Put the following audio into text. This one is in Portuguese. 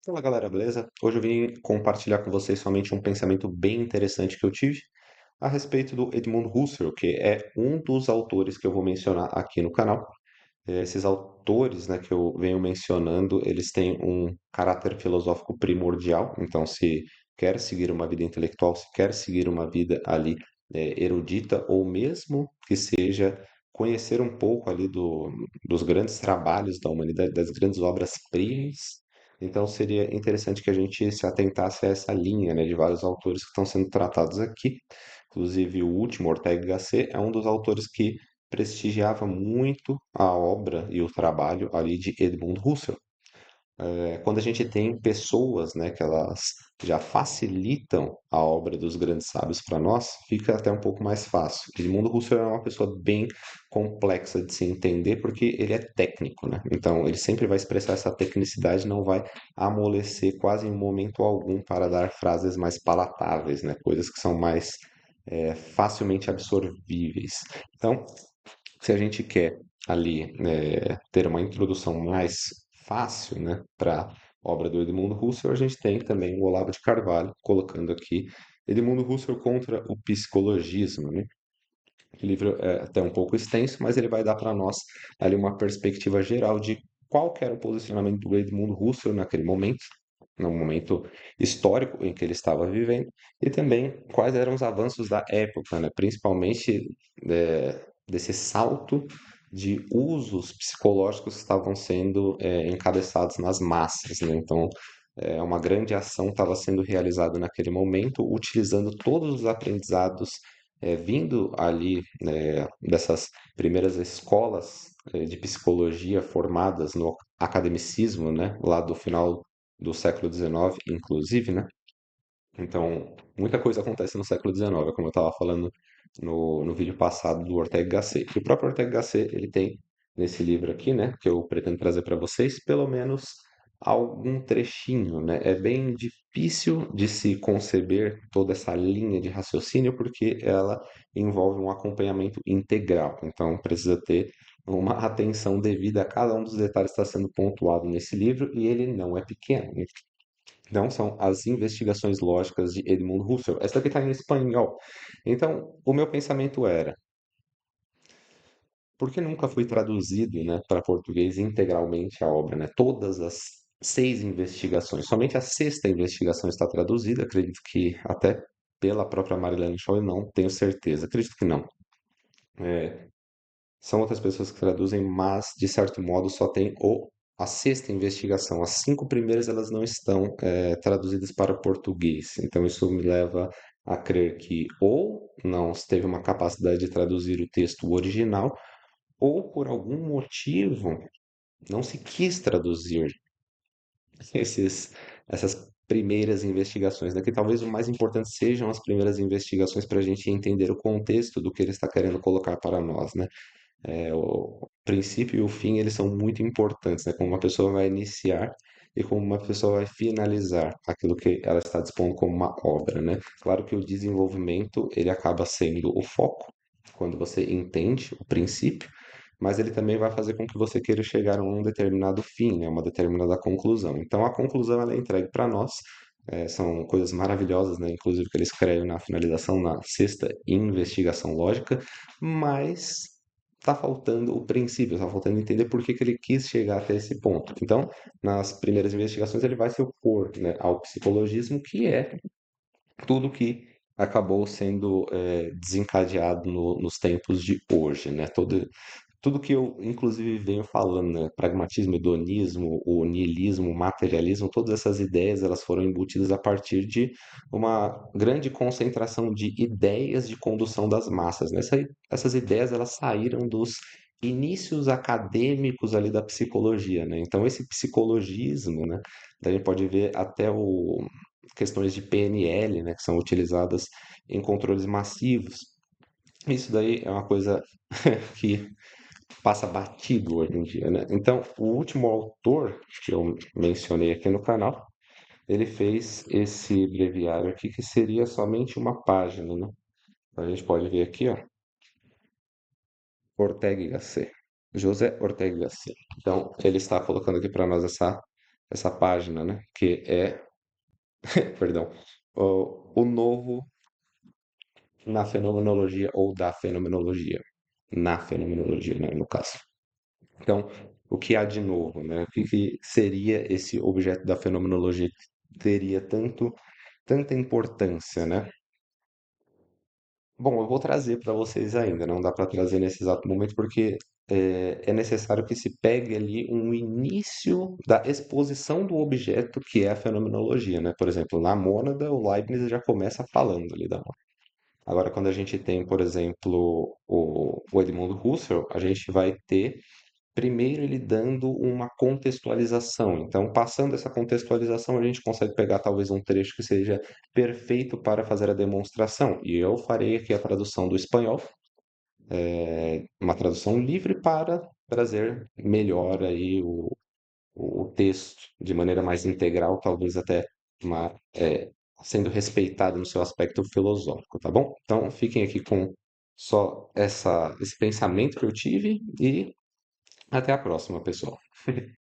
Fala galera, beleza? Hoje eu vim compartilhar com vocês somente um pensamento bem interessante que eu tive a respeito do Edmund Husserl, que é um dos autores que eu vou mencionar aqui no canal. Esses autores, né, que eu venho mencionando, eles têm um caráter filosófico primordial. Então, se quer seguir uma vida intelectual, se quer seguir uma vida ali erudita, ou mesmo que seja conhecer um pouco ali dos grandes trabalhos da humanidade, das grandes obras-primas, então seria interessante que a gente se atentasse a essa linha, né, de vários autores que estão sendo tratados aqui. Inclusive, o último, Ortega y Gasset, é um dos autores que prestigiava muito a obra e o trabalho ali de Edmund Husserl. Quando a gente tem pessoas, né, que elas já facilitam a obra dos grandes sábios para nós, fica até um pouco mais fácil. Edmund Husserl é uma pessoa bem complexa de se entender porque ele é técnico, né? Então ele sempre vai expressar essa tecnicidade, não vai amolecer quase em momento algum para dar frases mais palatáveis, né? Coisas que são mais facilmente absorvíveis. Então, se a gente quer ali ter uma introdução mais fácil, né, para a obra do Edmundo Husserl, a gente tem também o Olavo de Carvalho, colocando aqui Edmundo Husserl contra o psicologismo, né? O livro é até um pouco extenso, mas ele vai dar para nós ali uma perspectiva geral de qual que era o posicionamento do Edmundo Husserl naquele momento, no momento histórico em que ele estava vivendo, e também quais eram os avanços da época, né? Principalmente desse salto de usos psicológicos que estavam sendo encabeçados nas massas, né? Então, uma grande ação estava sendo realizada naquele momento, utilizando todos os aprendizados vindo ali dessas primeiras escolas de psicologia formadas no academicismo, né, lá do final do século XIX, inclusive, né? Então, muita coisa acontece no século XIX, como eu estava falando no vídeo passado do Ortega y Gasset. E o próprio Ortega y Gasset, ele tem nesse livro aqui, né, que eu pretendo trazer para vocês, pelo menos algum trechinho, né? É bem difícil de se conceber toda essa linha de raciocínio porque ela envolve um acompanhamento integral. Então, precisa ter uma atenção devida a cada um dos detalhes que está sendo pontuado nesse livro e ele não é pequeno. Então, são as investigações lógicas de Edmund Husserl. Essa aqui está em espanhol. Então, o meu pensamento era, por que nunca foi traduzido, né, para português integralmente a obra, né? Todas as 6 investigações. Somente a sexta investigação está traduzida, acredito que até pela própria Marilyn Shaw, eu não tenho certeza. Acredito que não. São outras pessoas que traduzem, mas de certo modo só tem a sexta investigação. As 5 primeiras elas não estão traduzidas para português. Então isso me leva a crer que ou não se teve uma capacidade de traduzir o texto original, ou por algum motivo não se quis traduzir esses, essas primeiras investigações, né? Que talvez o mais importante sejam as primeiras investigações para a gente entender o contexto do que ele está querendo colocar para nós, né? O princípio e o fim, eles são muito importantes, né? Como uma pessoa vai iniciar e como uma pessoa vai finalizar aquilo que ela está dispondo como uma obra, né? Claro que o desenvolvimento, ele acaba sendo o foco, quando você entende o princípio, mas ele também vai fazer com que você queira chegar a um determinado fim, né? Uma determinada conclusão. Então, a conclusão, ela é entregue para nós, são coisas maravilhosas, né? Inclusive que ele escreve na finalização, na sexta investigação lógica, mas está faltando o princípio, está faltando entender por que que ele quis chegar até esse ponto. Então, nas primeiras investigações, ele vai se opor, né, ao psicologismo, que é tudo que acabou sendo desencadeado nos tempos de hoje, né? Tudo que eu, inclusive, venho falando, né? Pragmatismo, hedonismo, o niilismo, o materialismo, todas essas ideias elas foram embutidas a partir de uma grande concentração de ideias de condução das massas, né? Essas ideias elas saíram dos inícios acadêmicos ali da psicologia, né? Então, esse psicologismo, né? A gente pode ver até questões de PNL, né? Que são utilizadas em controles massivos. Isso daí é uma coisa que passa batido hoje em dia, né? Então, o último autor que eu mencionei aqui no canal, ele fez esse breviário aqui que seria somente uma página, né? A gente pode ver aqui, ó, Ortega y Gasset. José Ortega y Gasset. Então, ele está colocando aqui para nós essa essa página, né? Que é, perdão, o novo na fenomenologia ou da fenomenologia, na fenomenologia, né, no caso. Então, o que há de novo, né? O que que seria esse objeto da fenomenologia que teria tanta importância, né? Bom, eu vou trazer para vocês ainda, não dá para trazer nesse exato momento, porque é necessário que se pegue ali um início da exposição do objeto que é a fenomenologia, né? Por exemplo, na mônada, o Leibniz já começa falando ali da mônada. Agora, quando a gente tem, por exemplo, o Edmund Husserl, a gente vai ter primeiro ele dando uma contextualização. Então, passando essa contextualização, a gente consegue pegar talvez um trecho que seja perfeito para fazer a demonstração. E eu farei aqui a tradução do espanhol, uma tradução livre para trazer melhor aí o texto de maneira mais integral, talvez até uma, sendo respeitado no seu aspecto filosófico, tá bom? Então, fiquem aqui com só esse pensamento que eu tive e até a próxima, pessoal.